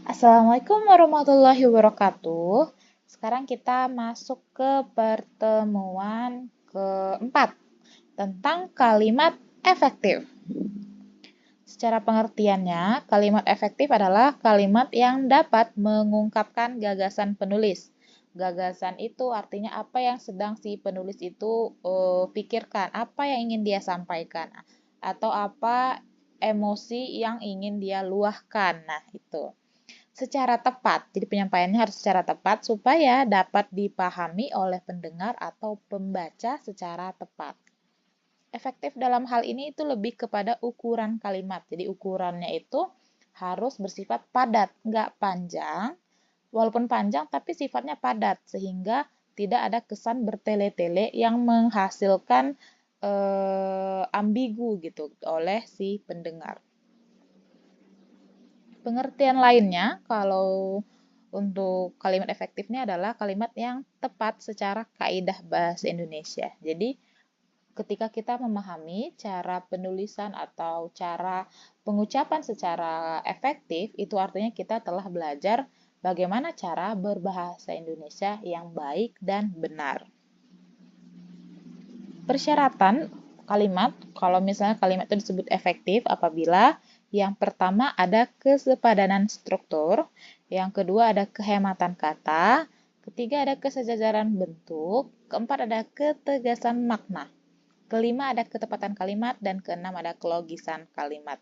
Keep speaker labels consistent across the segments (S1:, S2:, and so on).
S1: Assalamualaikum warahmatullahi wabarakatuh. Sekarang kita masuk ke pertemuan keempat tentang kalimat efektif. Secara pengertiannya, kalimat efektif adalah kalimat yang dapat mengungkapkan gagasan penulis. Gagasan itu artinya apa yang sedang si penulis itu pikirkan, apa yang ingin dia sampaikan, atau apa emosi yang ingin dia luahkan. Nah, itu secara tepat. Jadi penyampaiannya harus secara tepat supaya dapat dipahami oleh pendengar atau pembaca secara tepat. Efektif dalam hal ini itu lebih kepada ukuran kalimat. Jadi ukurannya itu harus bersifat padat, nggak panjang. Walaupun panjang tapi sifatnya padat sehingga tidak ada kesan bertele-tele yang menghasilkan ambigu gitu oleh si pendengar. Pengertian lainnya, kalau untuk kalimat efektifnya adalah kalimat yang tepat secara kaidah bahasa Indonesia. Jadi, ketika kita memahami cara penulisan atau cara pengucapan secara efektif, itu artinya kita telah belajar bagaimana cara berbahasa Indonesia yang baik dan benar. Persyaratan kalimat, kalau misalnya kalimat itu disebut efektif apabila yang pertama ada kesepadanan struktur, yang kedua ada kehematan kata, ketiga ada kesejajaran bentuk, keempat ada ketegasan makna, kelima ada ketepatan kalimat, dan keenam ada kelogisan kalimat.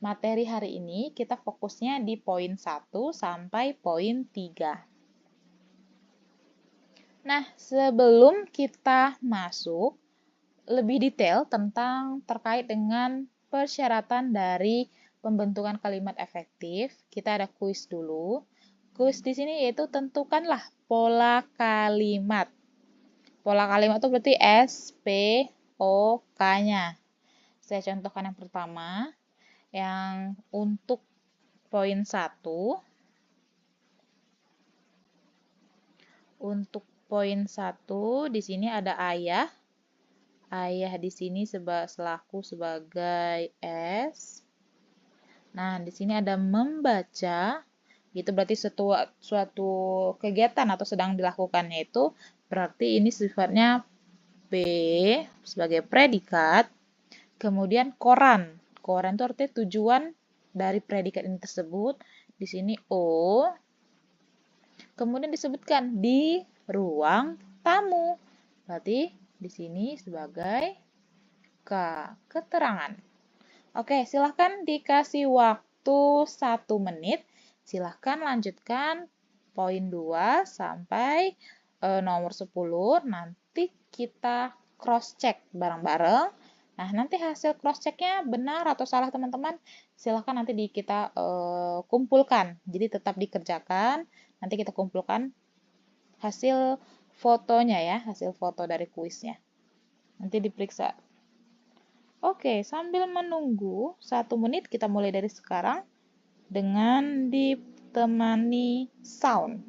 S1: Materi hari ini kita fokusnya di poin 1 sampai poin 3. Nah, sebelum kita masuk lebih detail tentang terkait dengan persyaratan dari pembentukan kalimat efektif, kita ada kuis dulu. Kuis di sini yaitu tentukanlah pola kalimat. Pola kalimat itu berarti S, P, O, K-nya. Saya contohkan yang pertama, yang untuk poin 1. Untuk poin 1 di sini ada ayah. Ayah di sini selaku sebagai S. Nah, di sini ada membaca. Itu berarti suatu kegiatan atau sedang dilakukannya itu berarti ini sifatnya P sebagai predikat. Kemudian koran. Koran itu artinya tujuan dari predikat ini tersebut. Di sini O. Kemudian disebutkan di ruang tamu. Berarti di sini sebagai K, keterangan. Oke, silahkan dikasih waktu 1 menit. Silahkan lanjutkan poin 2 sampai nomor 10. Nanti kita cross-check bareng-bareng. Nah, nanti hasil cross-checknya benar atau salah teman-teman, silahkan nanti kita kumpulkan. Jadi tetap dikerjakan, nanti kita kumpulkan hasil fotonya ya, hasil foto dari kuisnya. Nanti diperiksa. Oke, sambil menunggu 1 menit, kita mulai dari sekarang dengan ditemani sound.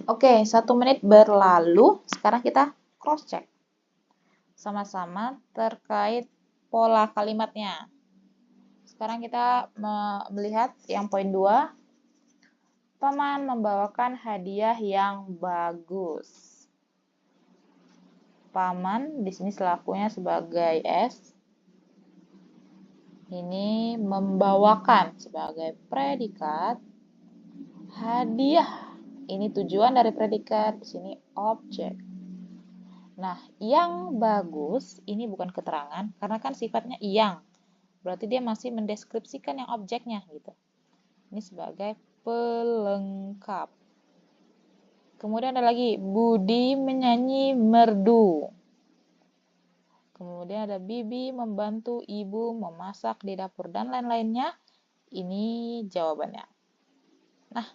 S1: Oke, 1 menit berlalu. Sekarang kita cross-check sama-sama terkait pola kalimatnya. Sekarang kita melihat yang poin 2. Paman membawakan hadiah yang bagus. Paman di sini selakunya sebagai S. Ini membawakan sebagai predikat. Hadiah. Ini tujuan dari predikat. Di sini objek. Nah, yang bagus ini bukan keterangan karena kan sifatnya yang. Berarti dia masih mendeskripsikan yang objeknya gitu. Ini sebagai pelengkap. Kemudian ada lagi Budi menyanyi merdu. Kemudian ada Bibi membantu ibu memasak di dapur dan lain-lainnya. Ini jawabannya. Nah,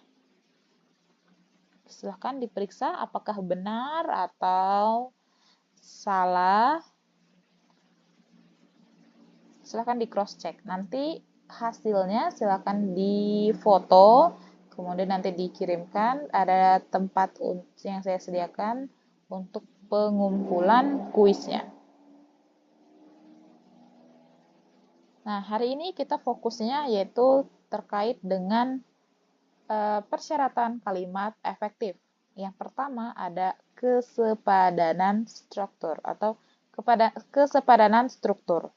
S1: silahkan diperiksa apakah benar atau salah. Silahkan di cross check. Nanti hasilnya silahkan difoto, kemudian nanti dikirimkan. Ada tempat yang saya sediakan untuk pengumpulan kuisnya. Nah, hari ini kita fokusnya yaitu terkait dengan persyaratan kalimat efektif. Yang pertama ada kesepadanan struktur atau kesepadanan struktur.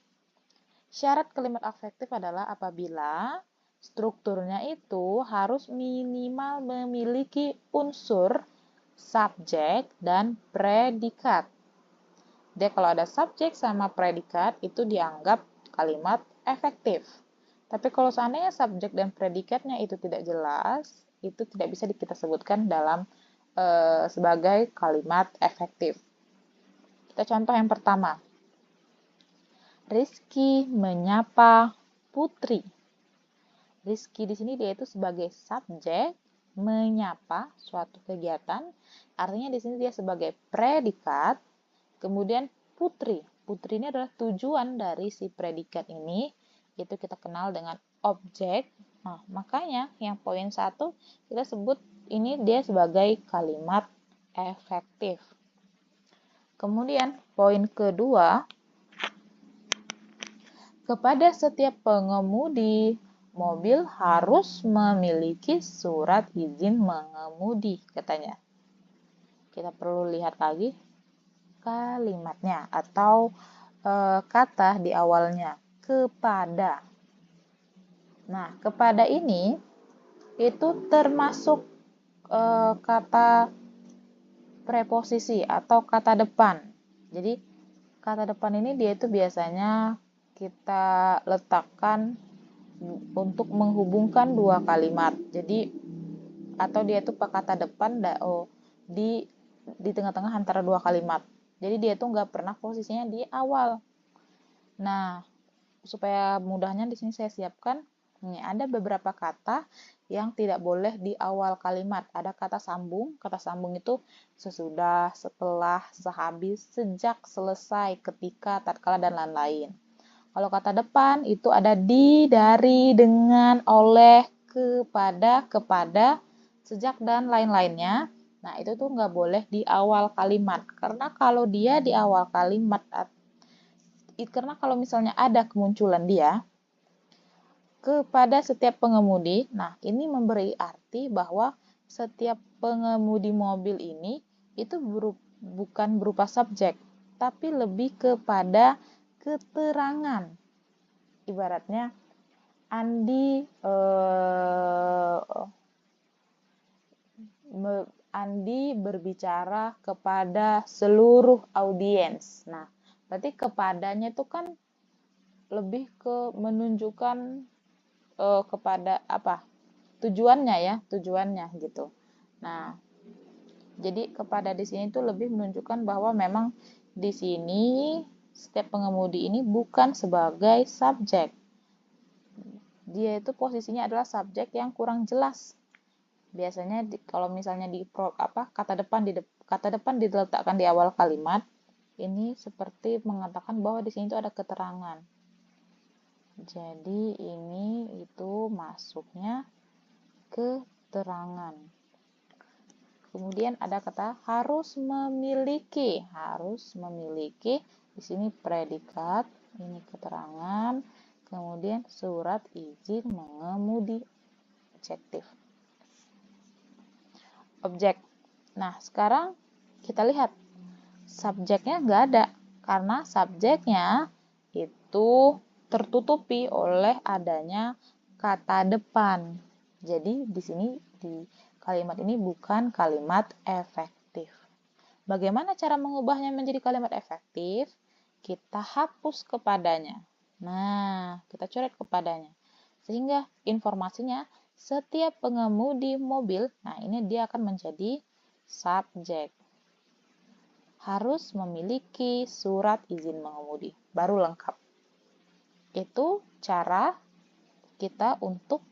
S1: Syarat kalimat efektif adalah apabila strukturnya itu harus minimal memiliki unsur subjek dan predikat. Jadi kalau ada subjek sama predikat itu dianggap kalimat efektif. Tapi kalau seandainya subjek dan predikatnya itu tidak jelas, itu tidak bisa kita sebutkan dalam sebagai kalimat efektif. Kita contoh yang pertama. Rizky menyapa Putri. Rizky di sini dia itu sebagai subjek menyapa suatu kegiatan. Artinya di sini dia sebagai predikat. Kemudian Putri. Putri ini adalah tujuan dari si predikat ini. Itu kita kenal dengan objek. Nah, makanya yang poin 1 kita sebut ini dia sebagai kalimat efektif. Kemudian poin kedua, kepada setiap pengemudi mobil harus memiliki surat izin mengemudi, katanya. Kita perlu lihat lagi kalimatnya atau kata di awalnya, kepada. Nah, kepada ini itu termasuk kata preposisi atau kata depan. Jadi, kata depan ini dia itu biasanya kita letakkan untuk menghubungkan dua kalimat. Jadi, atau dia itu kata depan di tengah-tengah antara dua kalimat. Jadi dia tuh nggak pernah posisinya di awal. Nah, supaya mudahnya di sini saya siapkan, ini ada beberapa kata yang tidak boleh di awal kalimat. Ada kata sambung. Kata sambung itu sesudah, setelah, sehabis, sejak, selesai, ketika, tatkala, dan lain-lain. Kalau kata depan itu ada di, dari, dengan, oleh, kepada, sejak, dan lain-lainnya. Nah, itu tuh nggak boleh di awal kalimat. Karena kalau dia di awal kalimat, karena kalau misalnya ada kemunculan dia, kepada setiap pengemudi, nah ini memberi arti bahwa setiap pengemudi mobil ini itu bukan berupa subjek, tapi lebih kepada keterangan. Ibaratnya Andi berbicara kepada seluruh audiens. Nah, berarti kepadanya itu kan lebih ke menunjukkan kepada apa? Tujuannya gitu. Nah, jadi kepada di sini itu lebih menunjukkan bahwa memang di sini setiap pengemudi ini bukan sebagai subjek. Dia itu posisinya adalah subjek yang kurang jelas. Biasanya kalau misalnya kata depan diletakkan di awal kalimat, ini seperti mengatakan bahwa di sini itu ada keterangan. Jadi ini itu masuknya keterangan. Kemudian ada kata harus memiliki. Harus memiliki. Di sini predikat, ini keterangan. Kemudian surat izin mengemudi, adjektif. Objek. Nah, sekarang kita lihat subjeknya nggak ada karena subjeknya itu tertutupi oleh adanya kata depan. Jadi di sini di kalimat ini bukan kalimat efektif. Bagaimana cara mengubahnya menjadi kalimat efektif? Kita hapus kepadanya. Nah, kita coret kepadanya. Sehingga informasinya setiap pengemudi mobil, nah ini dia akan menjadi subjek. Harus memiliki surat izin mengemudi, baru lengkap. Itu cara kita untuk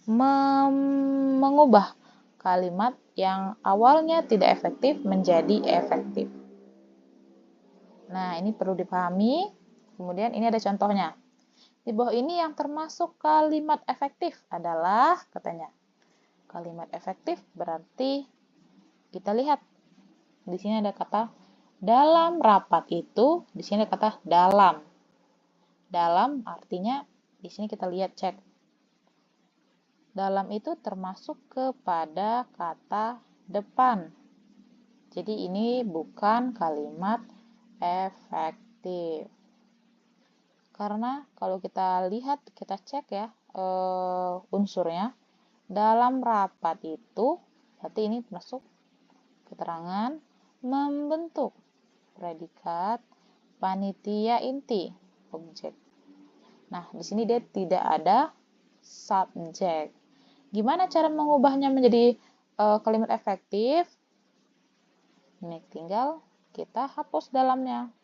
S1: mengubah kalimat yang awalnya tidak efektif menjadi efektif. Nah, ini perlu dipahami. Kemudian ini ada contohnya. Di bawah ini yang termasuk kalimat efektif adalah, katanya, kalimat efektif berarti kita lihat di sini ada kata dalam rapat itu, di sini ada kata dalam. Dalam artinya di sini kita lihat cek. Dalam itu termasuk kepada kata depan. Jadi ini bukan kalimat efektif. Karena kalau kita lihat, kita cek ya unsurnya. Dalam rapat itu, berarti ini masuk keterangan membentuk predikat panitia inti objek. Nah, di sini dia tidak ada subjek. Gimana cara mengubahnya menjadi kalimat efektif? Ini tinggal kita hapus dalamnya.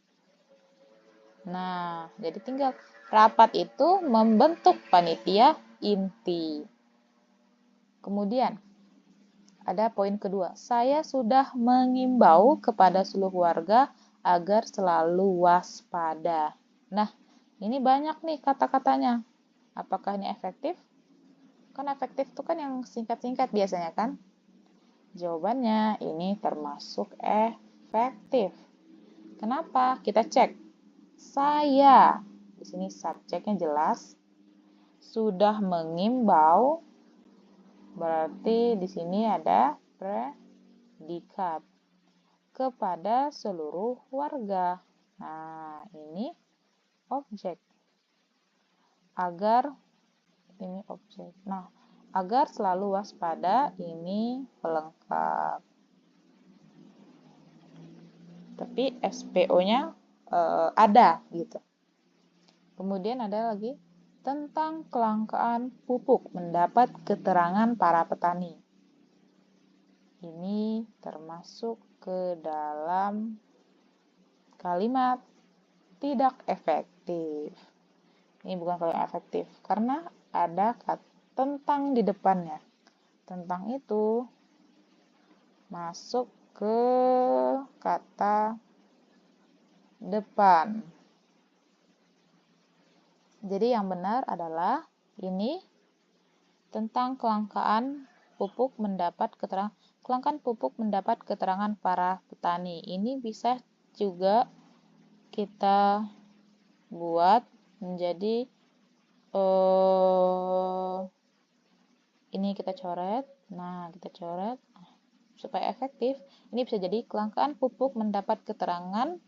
S1: Nah, jadi tinggal rapat itu membentuk panitia inti. Kemudian, ada poin kedua. Saya sudah mengimbau kepada seluruh warga agar selalu waspada. Nah, ini banyak nih kata-katanya. Apakah ini efektif? Kan efektif itu kan yang singkat-singkat biasanya kan? Jawabannya ini termasuk efektif. Kenapa? Kita cek. Saya, di sini subjeknya jelas, sudah mengimbau, berarti di sini ada predikat kepada seluruh warga. Nah, ini objek. Agar, ini objek. Nah, agar selalu waspada, ini pelengkap. Tapi SPO-nya ada gitu. Kemudian ada lagi tentang kelangkaan pupuk mendapat keterangan para petani. Ini termasuk ke dalam kalimat tidak efektif. Ini bukan kalimat efektif karena ada kata tentang di depannya. Tentang itu masuk ke kata depan. Jadi yang benar adalah ini tentang kelangkaan pupuk mendapat keterangan para petani. Ini bisa juga kita buat menjadi ini kita coret. Nah, kita coret supaya efektif. Ini bisa jadi kelangkaan pupuk mendapat keterangan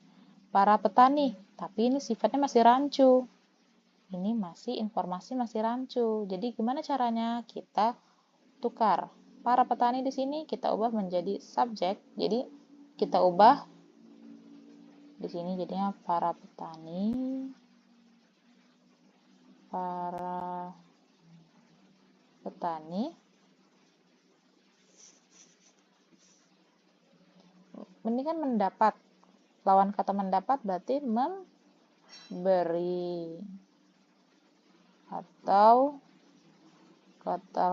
S1: para petani, tapi ini sifatnya masih rancu. Ini informasi masih rancu. Jadi gimana caranya? Kita tukar. Para petani di sini kita ubah menjadi subjek. Jadi kita ubah di sini jadinya para petani. Para petani. Ini kan mendapat. Lawan kata mendapat berarti memberi. Atau kata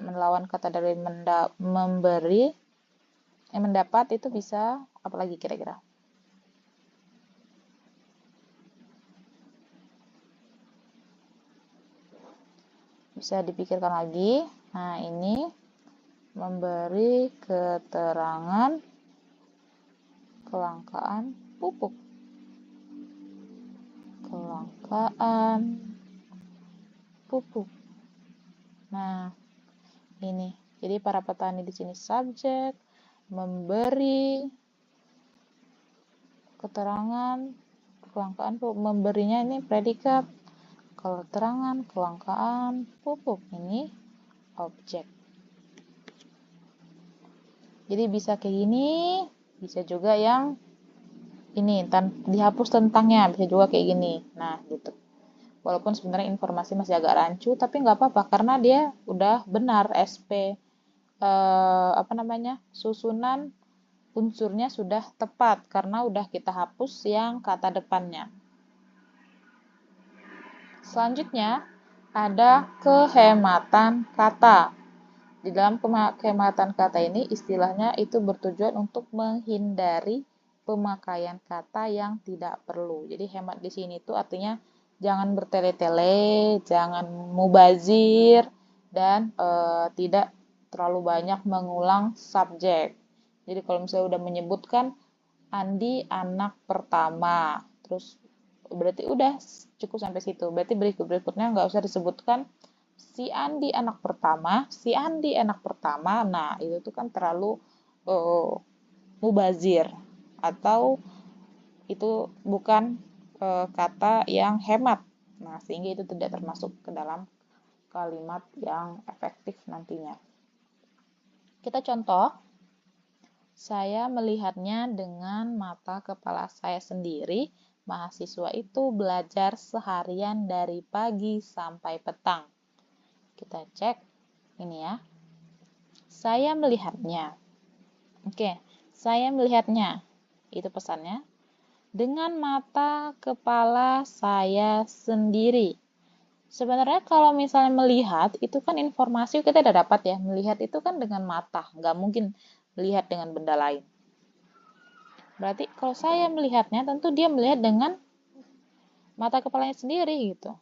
S1: melawan kata dari memberi, mendapat itu bisa apalagi kira-kira? Bisa dipikirkan lagi. Nah, ini memberi keterangan kelangkaan pupuk. Kelangkaan pupuk. Nah, ini. Jadi para petani di sini subjek, memberi keterangan kelangkaan pupuk, memberinya ini predikat. keterangan, kelangkaan pupuk ini objek. Jadi bisa kayak gini, bisa juga yang ini dihapus tentangnya, bisa juga kayak gini. Nah, gitu. Walaupun sebenarnya informasi masih agak rancu, tapi nggak apa-apa karena dia udah benar SP susunan unsurnya sudah tepat karena udah kita hapus yang kata depannya. Selanjutnya ada kehematan kata. Di dalam kehematan kata ini istilahnya itu bertujuan untuk menghindari pemakaian kata yang tidak perlu. Jadi hemat di sini itu artinya jangan bertele-tele, jangan mubazir, dan tidak terlalu banyak mengulang subjek. Jadi kalau misalnya udah menyebutkan Andi anak pertama, terus berarti udah cukup sampai situ. Berarti berikutnya nggak usah disebutkan si Andi anak pertama, si Andi anak pertama. Nah, itu tuh kan terlalu mubazir atau itu bukan kata yang hemat. Nah, sehingga itu tidak termasuk ke dalam kalimat yang efektif nantinya. Kita contoh, saya melihatnya dengan mata kepala saya sendiri. Mahasiswa itu belajar seharian dari pagi sampai petang. Kita cek ini ya. Saya melihatnya. Oke, saya melihatnya. Itu pesannya. Dengan mata kepala saya sendiri. Sebenarnya kalau misalnya melihat, itu kan informasi kita udah dapat ya. Melihat itu kan dengan mata, nggak mungkin melihat dengan benda lain. Berarti kalau saya melihatnya, tentu dia melihat dengan mata kepalanya sendiri gitu.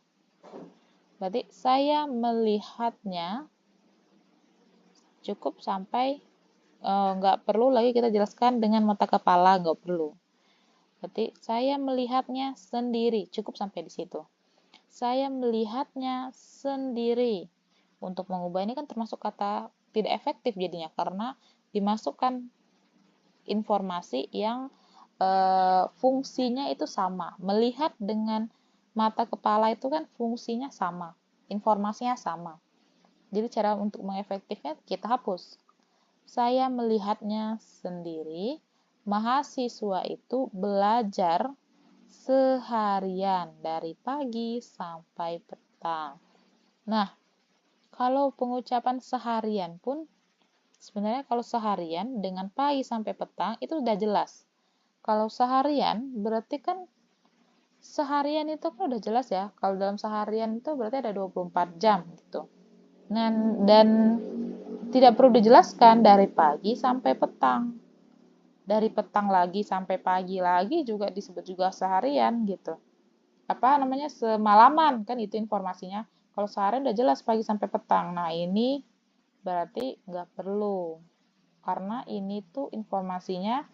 S1: Berarti saya melihatnya cukup sampai nggak perlu lagi kita jelaskan dengan mata kepala, nggak perlu. Berarti saya melihatnya sendiri, cukup sampai di situ. Saya melihatnya sendiri. Untuk mengubah ini kan termasuk kata tidak efektif jadinya karena dimasukkan informasi yang fungsinya itu sama. Melihat dengan mata kepala itu kan fungsinya sama, informasinya sama. Jadi cara untuk mengefektifnya kita hapus. Saya melihatnya sendiri, mahasiswa itu belajar seharian dari pagi sampai petang. Nah, kalau pengucapan seharian pun sebenarnya kalau seharian dengan pagi sampai petang itu udah jelas. Kalau seharian berarti kan seharian itu kan udah jelas ya. Kalau dalam seharian itu berarti ada 24 jam gitu. Dan tidak perlu dijelaskan dari pagi sampai petang. Dari petang lagi sampai pagi lagi juga disebut juga seharian gitu. Apa namanya semalaman kan itu informasinya. Kalau seharian udah jelas pagi sampai petang. Nah, ini berarti nggak perlu. Karena ini tuh informasinya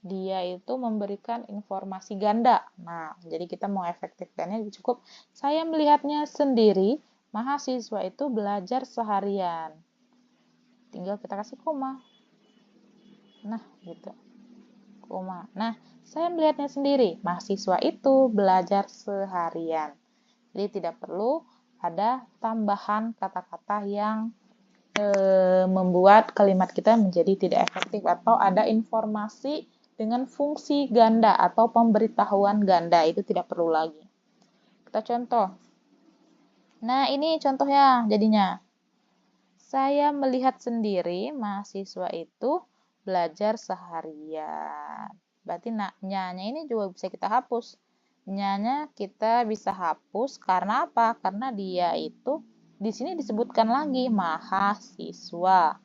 S1: dia itu memberikan informasi ganda. Nah, jadi kita mau efektifkannya cukup saya melihatnya sendiri, mahasiswa itu belajar seharian. Tinggal kita kasih koma. Nah, gitu. Koma. Nah, saya melihatnya sendiri, mahasiswa itu belajar seharian. Jadi tidak perlu ada tambahan kata-kata yang membuat kalimat kita menjadi tidak efektif atau ada informasi dengan fungsi ganda atau pemberitahuan ganda itu tidak perlu lagi. Kita contoh. Nah, ini contohnya jadinya. Saya melihat sendiri mahasiswa itu belajar seharian. Berarti nyanya ini juga bisa kita hapus. Nyanya kita bisa hapus karena apa? Karena dia itu di sini disebutkan lagi mahasiswa.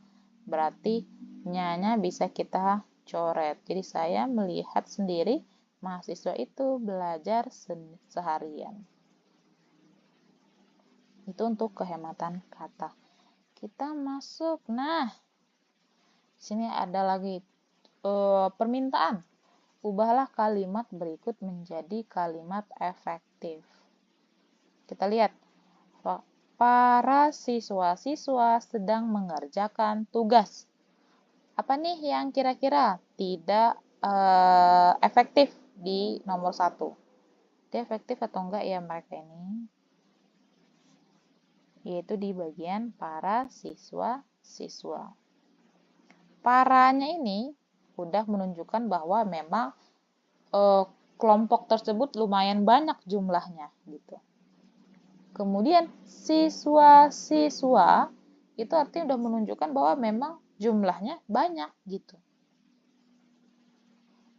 S1: Berarti nyanya bisa kita coret. Jadi saya melihat sendiri mahasiswa itu belajar seharian. Itu untuk kehematan kata. Kita masuk. Nah, sini ada lagi permintaan. Ubahlah kalimat berikut menjadi kalimat efektif. Kita lihat. Para siswa-siswa sedang mengerjakan tugas. Apa nih yang kira-kira tidak efektif di nomor 1? Dia efektif atau enggak ya mereka ini? yaitu di bagian para siswa-siswa. Paranya ini udah menunjukkan bahwa memang kelompok tersebut lumayan banyak jumlahnya gitu. Kemudian siswa-siswa itu artinya udah menunjukkan bahwa memang jumlahnya banyak gitu.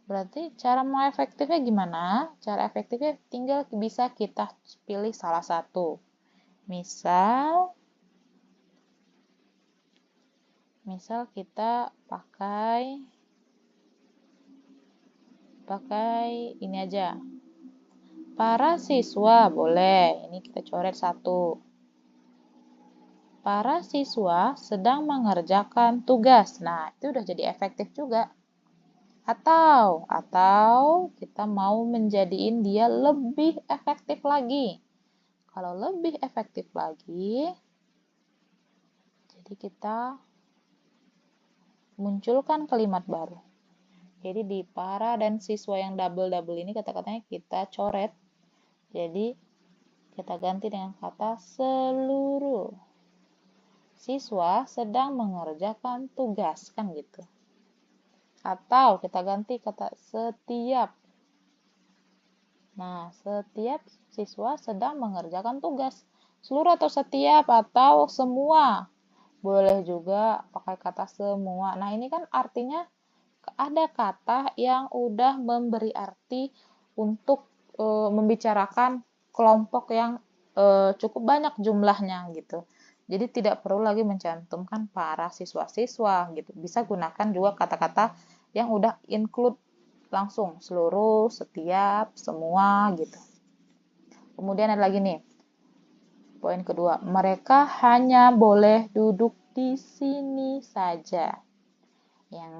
S1: Berarti cara mau efektifnya gimana? Cara efektifnya tinggal bisa kita pilih salah satu. Misal kita pakai ini aja. Para siswa boleh. Ini kita coret satu. Para siswa sedang mengerjakan tugas. Nah, itu udah jadi efektif juga. Atau kita mau menjadiin dia lebih efektif lagi. Kalau lebih efektif lagi, jadi kita munculkan kalimat baru. Jadi di para dan siswa yang double-double ini kata-katanya kita coret. Jadi kita ganti dengan kata seluruh siswa sedang mengerjakan tugas, kan gitu. Atau kita ganti kata setiap. Nah, setiap siswa sedang mengerjakan tugas. Seluruh atau setiap atau semua. Boleh juga pakai kata semua. Nah, ini kan artinya ada kata yang udah memberi arti untuk membicarakan kelompok yang cukup banyak jumlahnya gitu. Jadi tidak perlu lagi mencantumkan para siswa-siswa gitu. Bisa gunakan juga kata-kata yang udah include langsung seluruh, setiap, semua gitu. Kemudian ada lagi nih. Poin kedua, mereka hanya boleh duduk di sini saja. Yang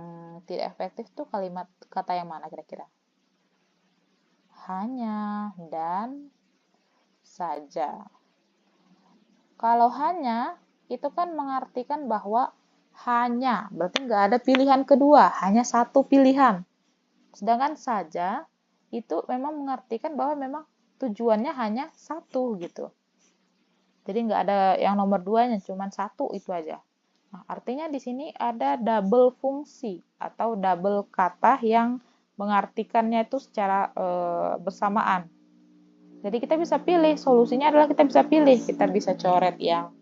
S1: tidak efektif tuh kalimat kata yang mana kira-kira? Hanya dan saja. Kalau hanya, itu kan mengartikan bahwa hanya, berarti nggak ada pilihan kedua, hanya satu pilihan. Sedangkan saja, itu memang mengartikan bahwa memang tujuannya hanya satu gitu. Jadi nggak ada yang nomor duanya, cuma satu itu aja. Nah, artinya di sini ada double fungsi atau double kata yang mengartikannya itu secara bersamaan. Jadi kita bisa pilih, solusinya adalah kita bisa pilih, kita bisa coret yang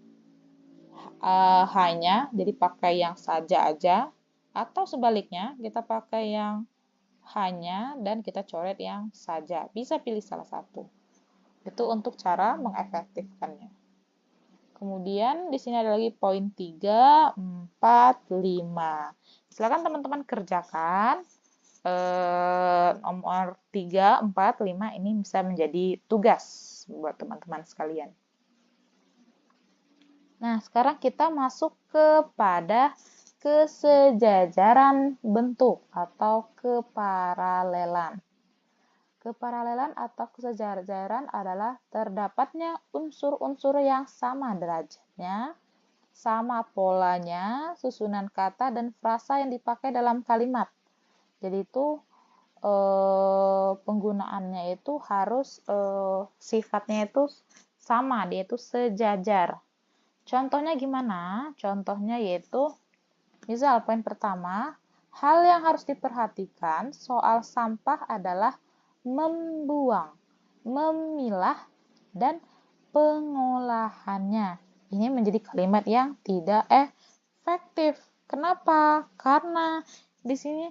S1: hanya, jadi pakai yang saja aja, atau sebaliknya kita pakai yang hanya dan kita coret yang saja. Bisa pilih salah satu. Itu untuk cara mengefektifkannya. Kemudian di sini ada lagi poin 3, 4, 5. Silakan teman-teman kerjakan. Nomor 3, 4, 5 ini bisa menjadi tugas buat teman-teman sekalian. Nah, sekarang kita masuk kepada kesejajaran bentuk atau keparalelan. Keparalelan atau kesejajaran adalah terdapatnya unsur-unsur yang sama derajatnya, sama polanya, susunan kata, dan frasa yang dipakai dalam kalimat. Jadi itu penggunaannya itu harus sifatnya itu sama, dia itu sejajar. Contohnya gimana? Contohnya yaitu, misal poin pertama, hal yang harus diperhatikan soal sampah adalah membuang, memilah, dan pengolahannya. Ini menjadi kalimat yang tidak efektif. Kenapa? Karena di sini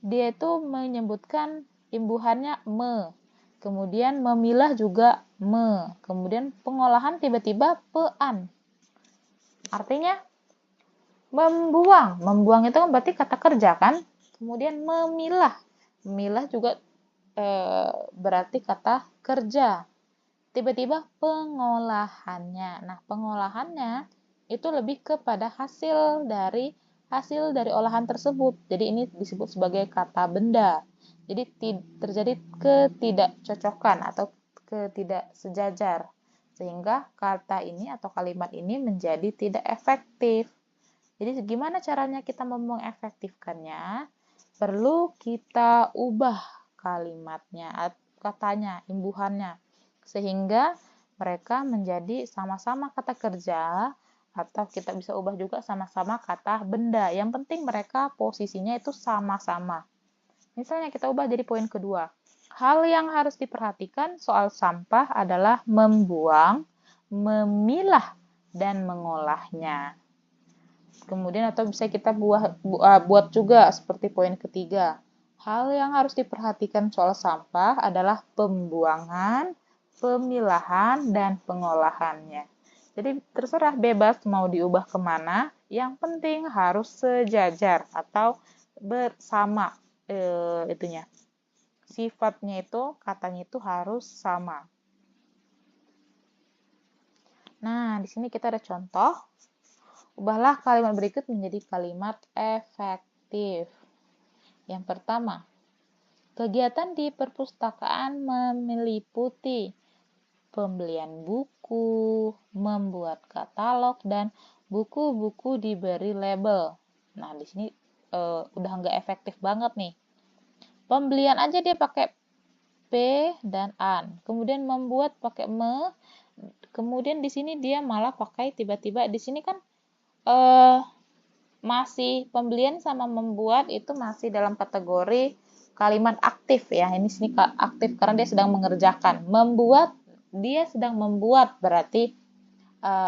S1: dia itu menyebutkan imbuhannya me. Kemudian memilah juga me. Kemudian pengolahan tiba-tiba pean. Artinya membuang. Membuang itu kan berarti kata kerja kan? Kemudian memilah. Memilah juga berarti kata kerja. Tiba-tiba pengolahannya. Nah, pengolahannya itu lebih kepada hasil dari olahan tersebut. Jadi ini disebut sebagai kata benda. Jadi terjadi ketidakcocokan atau ketidaksejajar. Sehingga kata ini atau kalimat ini menjadi tidak efektif. Jadi gimana caranya kita mengefektifkannya? Perlu kita ubah kalimatnya, katanya, imbuhannya. Sehingga mereka menjadi sama-sama kata kerja, atau kita bisa ubah juga sama-sama kata benda. Yang penting mereka posisinya itu sama-sama. Misalnya kita ubah jadi poin kedua. Hal yang harus diperhatikan soal sampah adalah membuang, memilah, dan mengolahnya. Kemudian atau bisa kita buat juga seperti poin ketiga. Hal yang harus diperhatikan soal sampah adalah pembuangan, pemilahan, dan pengolahannya. Jadi terserah bebas mau diubah kemana, yang penting harus sejajar atau bersama itunya. Sifatnya itu, katanya itu harus sama. Nah, di sini kita ada contoh. Ubahlah kalimat berikut menjadi kalimat efektif. Yang pertama, kegiatan di perpustakaan meliputi pembelian buku, membuat katalog, dan buku-buku diberi label. Nah, di sini udah nggak efektif banget nih. Pembelian aja dia pakai P dan an. Kemudian membuat pakai me. Kemudian di sini dia malah pakai tiba-tiba. Di sini kan masih pembelian sama membuat itu masih dalam kategori kalimat aktif ya. Ini sini aktif karena dia sedang mengerjakan. Membuat, dia sedang membuat berarti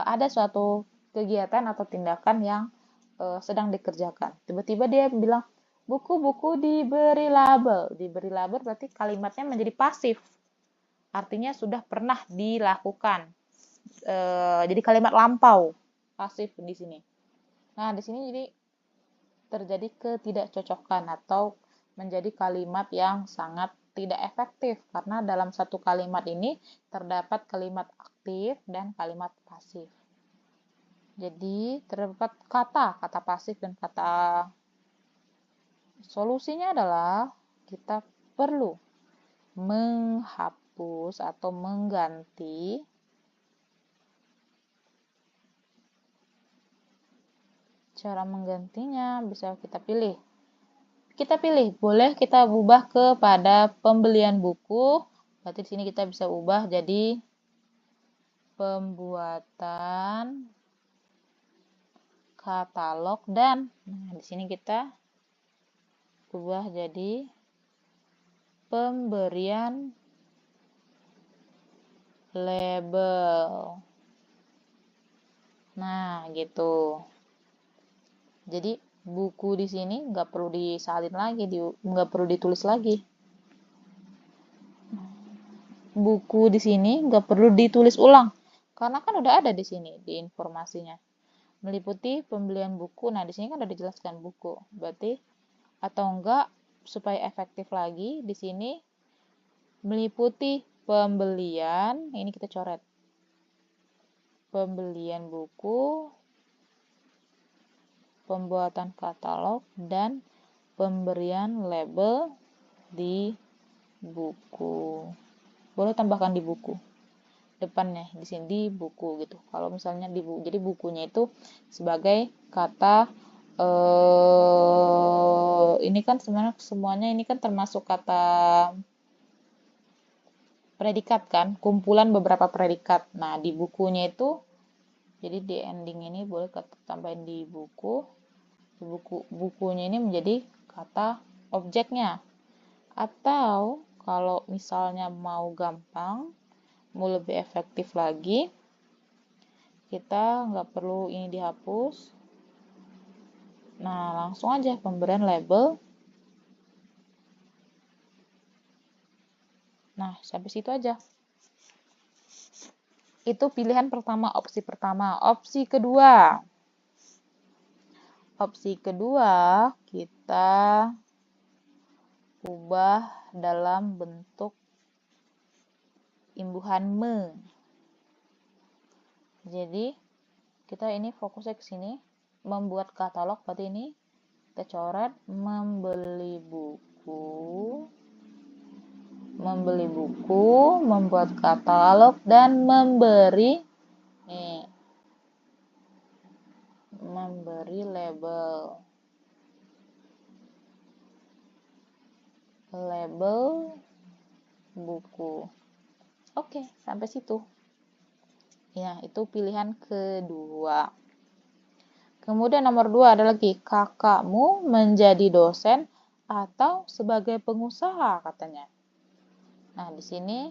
S1: ada suatu kegiatan atau tindakan yang sedang dikerjakan. Tiba-tiba dia bilang buku-buku diberi label. Diberi label berarti kalimatnya menjadi pasif. Artinya sudah pernah dilakukan. Jadi kalimat lampau, pasif di sini. Nah, di sini jadi terjadi ketidakcocokan atau menjadi kalimat yang sangat tidak efektif karena dalam satu kalimat ini terdapat kalimat aktif dan kalimat pasif. Jadi terdapat kata pasif dan kata. Solusinya adalah kita perlu menghapus atau mengganti cara menggantinya bisa kita pilih. Boleh kita ubah kepada pembelian buku. Berarti di sini kita bisa ubah jadi pembuatan katalog dan di sini kita ubah jadi pemberian label. Nah, gitu. Jadi buku di sini nggak perlu disalin lagi, nggak perlu ditulis lagi. Buku di sini nggak perlu ditulis ulang, karena kan udah ada di sini di informasinya. Meliputi pembelian buku. Nah, di sini kan udah dijelaskan buku. Berarti atau enggak supaya efektif lagi di sini meliputi pembelian, ini kita coret. Pembelian buku, pembuatan katalog, dan pemberian label di buku. Boleh tambahkan di buku depannya, di sini di buku gitu. Kalau misalnya di buku, jadi bukunya itu sebagai kata ini kan sebenarnya semuanya ini kan termasuk kata predikat kan, kumpulan beberapa predikat. Nah, di bukunya itu jadi di ending ini boleh tambahin di buku. Bukunya ini menjadi kata objeknya. Atau kalau misalnya mau gampang, mau lebih efektif lagi, kita nggak perlu ini dihapus. Nah, langsung aja pemberian label. Nah, sampai situ aja. Itu pilihan pertama, opsi pertama. Opsi kedua. Opsi kedua, kita ubah dalam bentuk imbuhan me. Jadi, kita ini fokusnya ke sini. Membuat katalog, berarti ini kita coret membeli buku, membuat katalog, dan memberi label buku. Oke, sampai situ. Ya, itu pilihan kedua. Kemudian nomor 2 ada lagi, kakakmu menjadi dosen atau sebagai pengusaha katanya. Nah, di sini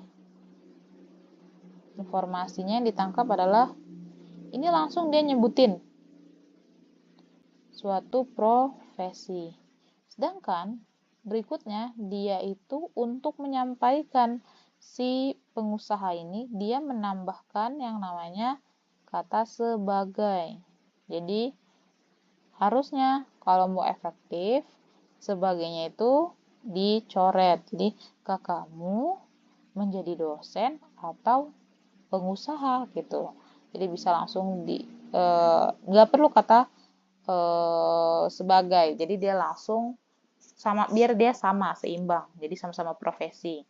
S1: informasinya yang ditangkap adalah ini langsung dia nyebutin suatu profesi. Sedangkan berikutnya dia itu untuk menyampaikan si pengusaha ini dia menambahkan yang namanya kata sebagai. Jadi harusnya kalau mau efektif sebagainya itu dicoret. Jadi kakakmu menjadi dosen atau pengusaha gitu. Jadi bisa langsung nggak perlu kata sebagai. Jadi dia langsung sama biar dia sama seimbang. Jadi sama-sama profesi.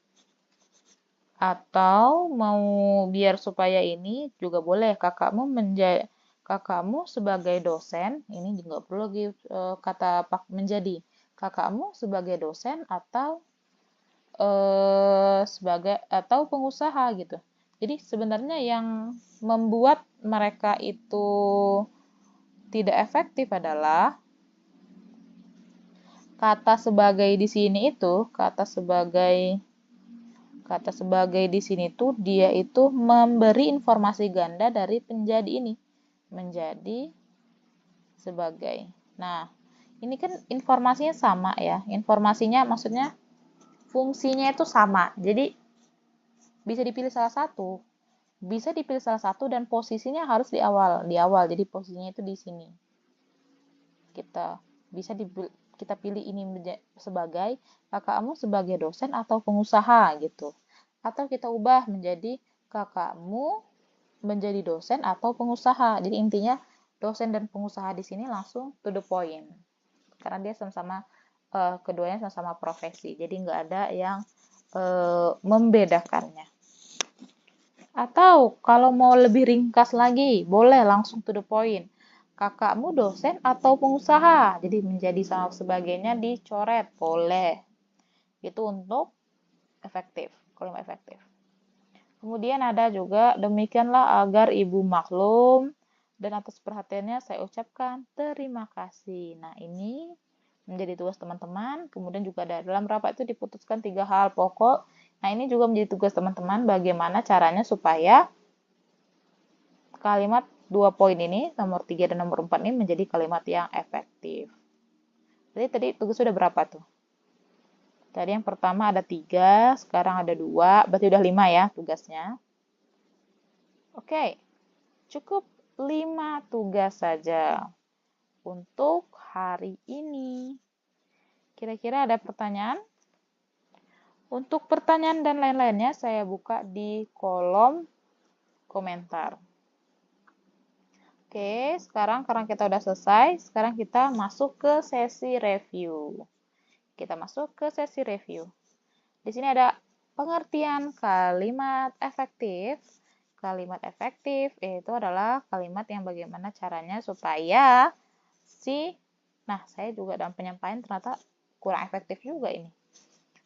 S1: Atau mau biar supaya ini juga boleh kakakmu sebagai dosen, ini juga perlu lagi kata menjadi kakakmu sebagai dosen atau sebagai atau pengusaha gitu. Jadi sebenarnya yang membuat mereka itu tidak efektif adalah kata sebagai di sini itu, kata sebagai di sini tuh dia itu memberi informasi ganda dari menjadi ini, menjadi sebagai. Nah, ini kan informasinya sama ya. Informasinya maksudnya fungsinya itu sama. Jadi bisa dipilih salah satu. Bisa dipilih salah satu dan posisinya harus di awal. Di awal. Jadi posisinya itu di sini. Kita pilih ini sebagai kakakmu sebagai dosen atau pengusaha gitu. Atau kita ubah menjadi kakakmu menjadi dosen atau pengusaha. Jadi intinya dosen dan pengusaha di sini langsung to the point. Karena dia sama-sama keduanya sama-sama profesi. Jadi nggak ada yang membedakannya. Atau kalau mau lebih ringkas lagi, boleh langsung to the point. Kakakmu dosen atau pengusaha. Jadi menjadi sama sebagainya dicoret, boleh. Itu untuk efektif, kalau efektif. Kemudian ada juga demikianlah agar ibu maklum dan atas perhatiannya saya ucapkan terima kasih. Nah, ini menjadi tugas teman-teman. Kemudian juga dalam rapat itu diputuskan 3 hal pokok. Nah, ini juga menjadi tugas teman-teman bagaimana caranya supaya kalimat 2 poin ini, nomor 3 dan nomor 4 ini menjadi kalimat yang efektif. Jadi tadi tugas sudah berapa tuh? Tadi yang pertama ada 3, sekarang ada 2, berarti udah 5 ya tugasnya. Oke, cukup 5 tugas saja untuk hari ini. Kira-kira ada pertanyaan? Untuk pertanyaan dan lain-lainnya saya buka di kolom komentar. Oke, sekarang karena kita udah selesai, sekarang kita masuk ke sesi review. Kita masuk ke sesi review. Di sini ada pengertian kalimat efektif. Kalimat efektif itu adalah kalimat yang bagaimana caranya supaya nah saya juga dalam penyampaian ternyata kurang efektif juga ini.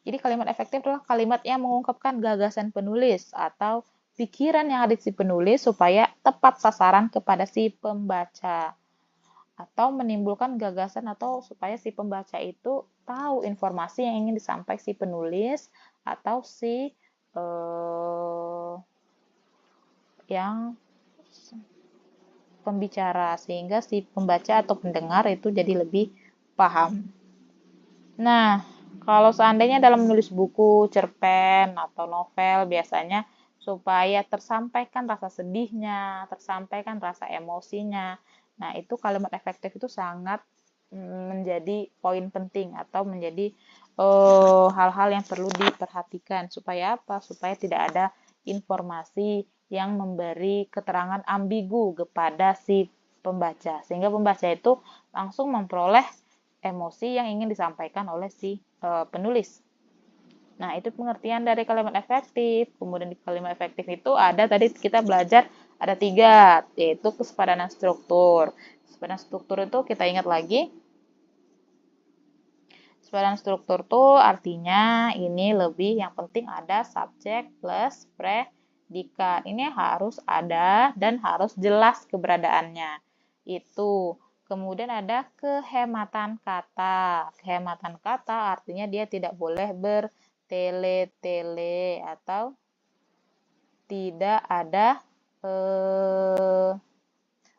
S1: Jadi kalimat efektif adalah kalimat yang mengungkapkan gagasan penulis atau pikiran yang ada di si penulis supaya tepat sasaran kepada si pembaca. Atau menimbulkan gagasan atau supaya si pembaca itu tahu informasi yang ingin disampaikan si penulis atau si yang pembicara sehingga si pembaca atau pendengar itu jadi lebih paham. Nah, kalau seandainya dalam menulis buku, cerpen, atau novel biasanya supaya tersampaikan rasa sedihnya, tersampaikan rasa emosinya. Nah, itu kalimat efektif itu sangat menjadi poin penting atau menjadi hal-hal yang perlu diperhatikan. Supaya apa? Supaya tidak ada informasi yang memberi keterangan ambigu kepada si pembaca. Sehingga pembaca itu langsung memperoleh emosi yang ingin disampaikan oleh si penulis. Nah, itu pengertian dari kalimat efektif. Kemudian di kalimat efektif itu ada tadi kita belajar ada 3, yaitu kesepadanan struktur. Kesepadanan struktur itu kita ingat lagi. Kesepadanan struktur itu artinya ini lebih yang penting ada subjek plus Jika ini harus ada dan harus jelas keberadaannya. Itu. Kemudian ada kehematan kata. Kehematan kata artinya dia tidak boleh bertele-tele atau tidak ada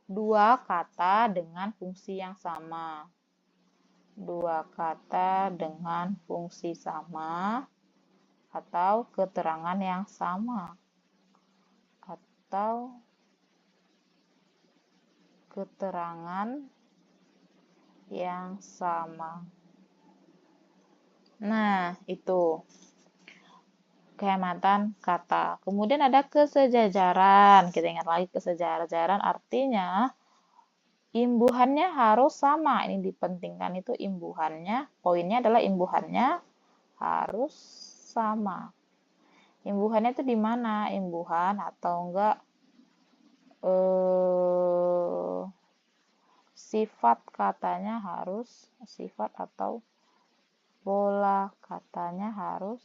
S1: dua kata dengan fungsi yang sama. Dua kata dengan fungsi sama atau keterangan yang sama. Atau keterangan yang sama. Nah, itu kehematan kata. Kemudian ada kesejajaran. Kita ingat lagi kesejajaran artinya imbuhannya harus sama. Ini dipentingkan itu imbuhannya. Poinnya adalah imbuhannya harus sama. Imbuhannya itu di mana? Imbuhan atau enggak sifat katanya harus sifat atau pola katanya harus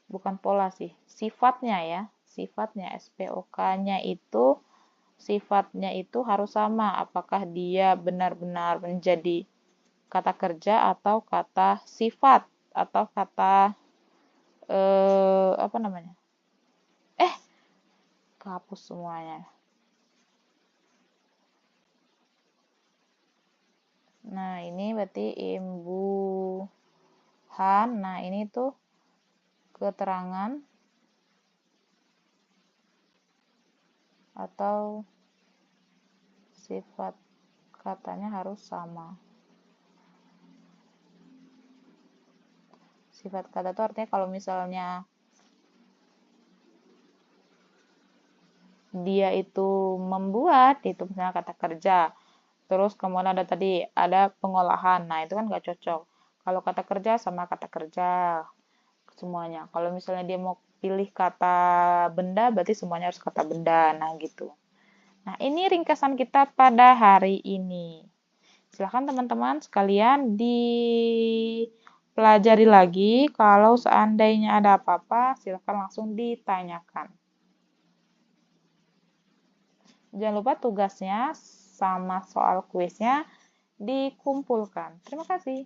S1: bukan pola sih, sifatnya ya. Sifatnya SPOK-nya itu sifatnya itu harus sama. Apakah dia benar-benar menjadi kata kerja atau kata sifat atau kata apa namanya? Kehapus semuanya. Nah, ini berarti imbuhan. Nah, ini tuh keterangan atau sifat katanya harus sama. Sifat kata itu artinya kalau misalnya dia itu membuat, itu misalnya kata kerja. Terus kemudian ada tadi, ada pengolahan. Nah, itu kan nggak cocok. Kalau kata kerja sama kata kerja semuanya. Kalau misalnya dia mau pilih kata benda, berarti semuanya harus kata benda. Nah, gitu. Nah, ini ringkasan kita pada hari ini. Silahkan teman-teman sekalian dipelajari lagi. Kalau seandainya ada apa-apa, silahkan langsung ditanyakan. Jangan lupa tugasnya sama soal kuisnya dikumpulkan. Terima kasih.